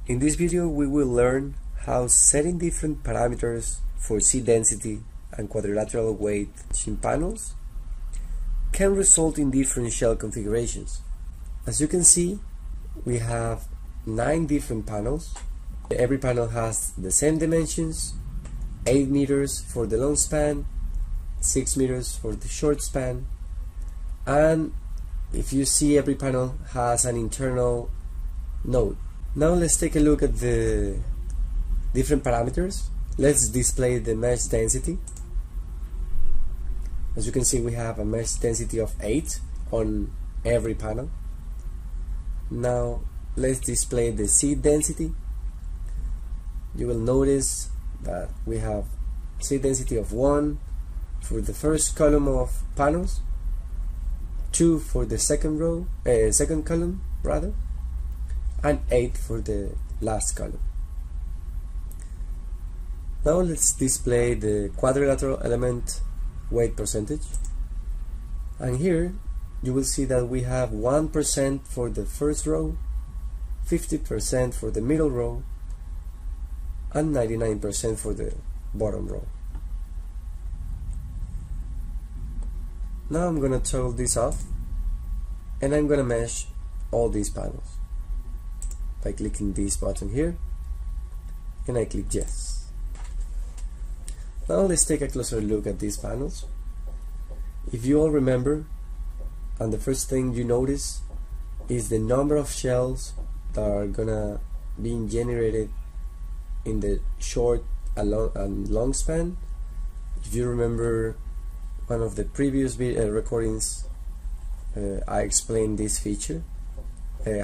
In this video we will learn how setting different parameters for seed density and quadrilateral weight in panels can result in different shell configurations. As you can see, we have 9 different panels. Every panel has the same dimensions, 8 meters for the long span, 6 meters for the short span, and if you see, every panel has an internal node. Now let's take a look at the different parameters. Let's display the mesh density. As you can see, we have a mesh density of 8 on every panel. Now let's display the seed density. You will notice that we have seed density of 1 for the first column of panels, 2 for the second column rather, and 8 for the last column. Now let's display the quadrilateral element weight percentage, and here you will see that we have 1% for the first row, 50% for the middle row, and 99% for the bottom row. Now I'm going to toggle this off, and I'm going to mesh all these panels by clicking this button here, and I click yes. Now let's take a closer look at these panels. If you all remember, and the first thing you notice is the number of shells that are gonna be generated in the short and long span. If you remember one of the previous recordings, I explained this feature,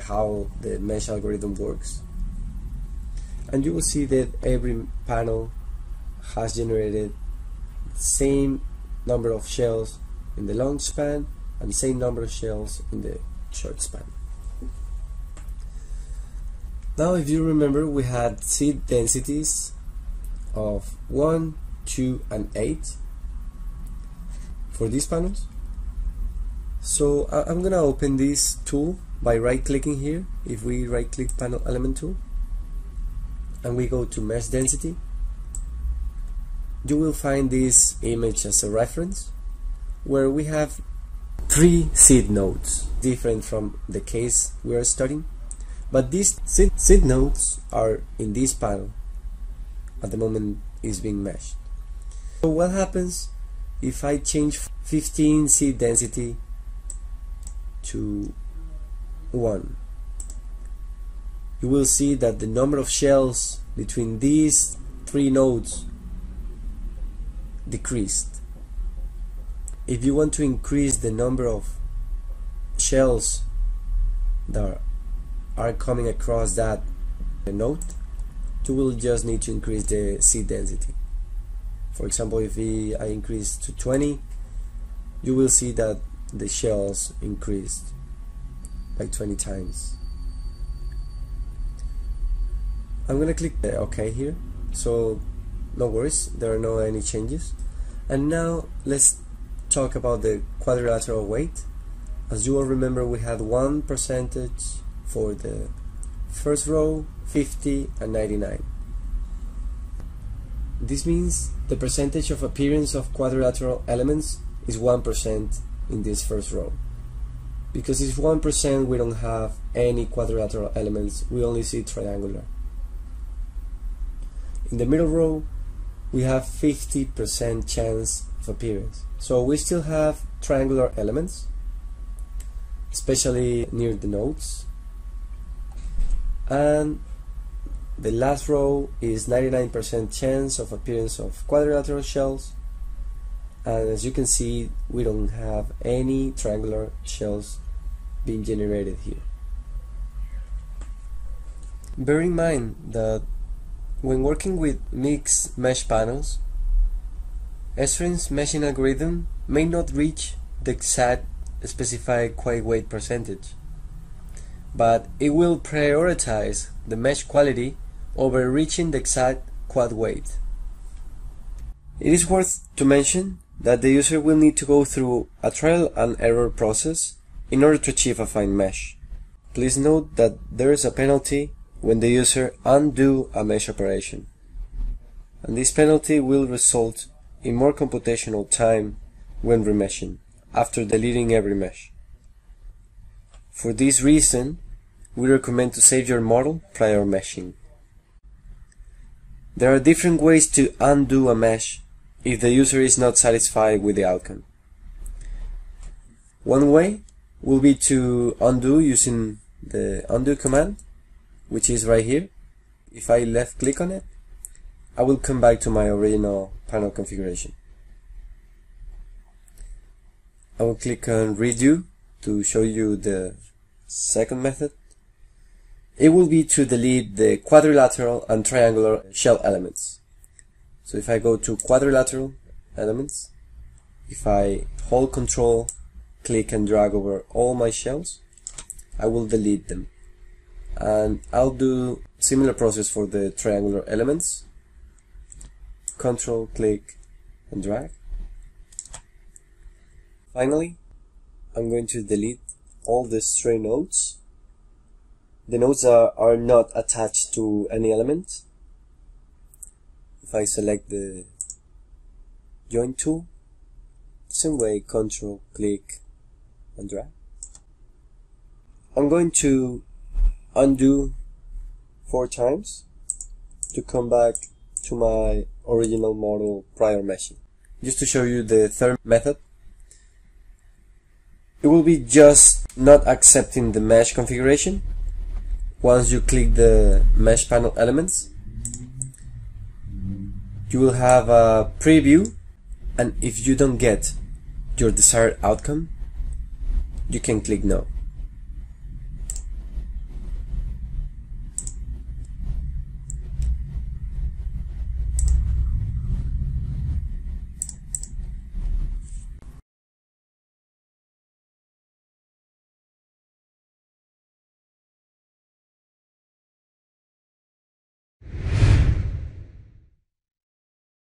how the mesh algorithm works, and you will see that every panel has generated the same number of shells in the long span and the same number of shells in the short span. Now, if you remember, we had seed densities of 1, 2, and 8 for these panels. So I'm gonna open this tool by right-clicking here. If we right-click Panel Element Tool and we go to Mesh Density, you will find this image as a reference, where we have 3 seed nodes, different from the case we are studying, but these seed nodes are in this panel at the moment is being meshed. So what happens if I change 15 seed density to 1? You will see that the number of shells between these 3 nodes decreased. If you want to increase the number of shells that are coming across that node, you will just need to increase the seed density. For example, if I increase to 20, you will see that the shells increased by 20 times. I'm gonna click the OK here, so no worries, there are no any changes. And now let's talk about the quadrilateral weight. As you all remember, we had 1% for the first row, 50, and 99. This means the percentage of appearance of quadrilateral elements is 1% in this first row. Because it's 1%, we don't have any quadrilateral elements, we only see triangular. In the middle row, we have 50% chance of appearance. So we still have triangular elements, especially near the nodes. And the last row is 99% chance of appearance of quadrilateral shells. And as you can see, we don't have any triangular shells being generated here. Bear in mind that when working with mixed mesh panels, SRAM's meshing algorithm may not reach the exact specified quad weight percentage, but it will prioritize the mesh quality over reaching the exact quad weight. It is worth to mention that the user will need to go through a trial and error process in order to achieve a fine mesh. Please note that there is a penalty when the user undo a mesh operation, and this penalty will result in more computational time when remeshing, after deleting every mesh. For this reason, we recommend to save your model prior meshing. There are different ways to undo a mesh if the user is not satisfied with the outcome. One way will be to undo using the undo command, which is right here. If I left click on it, I will come back to my original panel configuration. I will click on redo to show you the second method. It will be to delete the quadrilateral and triangular shell elements. So if I go to quadrilateral elements, if I hold Control, click and drag over all my shells, I will delete them. And I'll do similar process for the triangular elements. Control, click and drag. Finally, I'm going to delete all the stray nodes. The nodes are not attached to any element. If I select the join tool, same way, Control, click and drag. I'm going to undo 4 times to come back to my original model prior meshing. Just to show you the third method, it will be just not accepting the mesh configuration. Once you click the mesh panel elements, you will have a preview, and if you don't get your desired outcome, you can click no.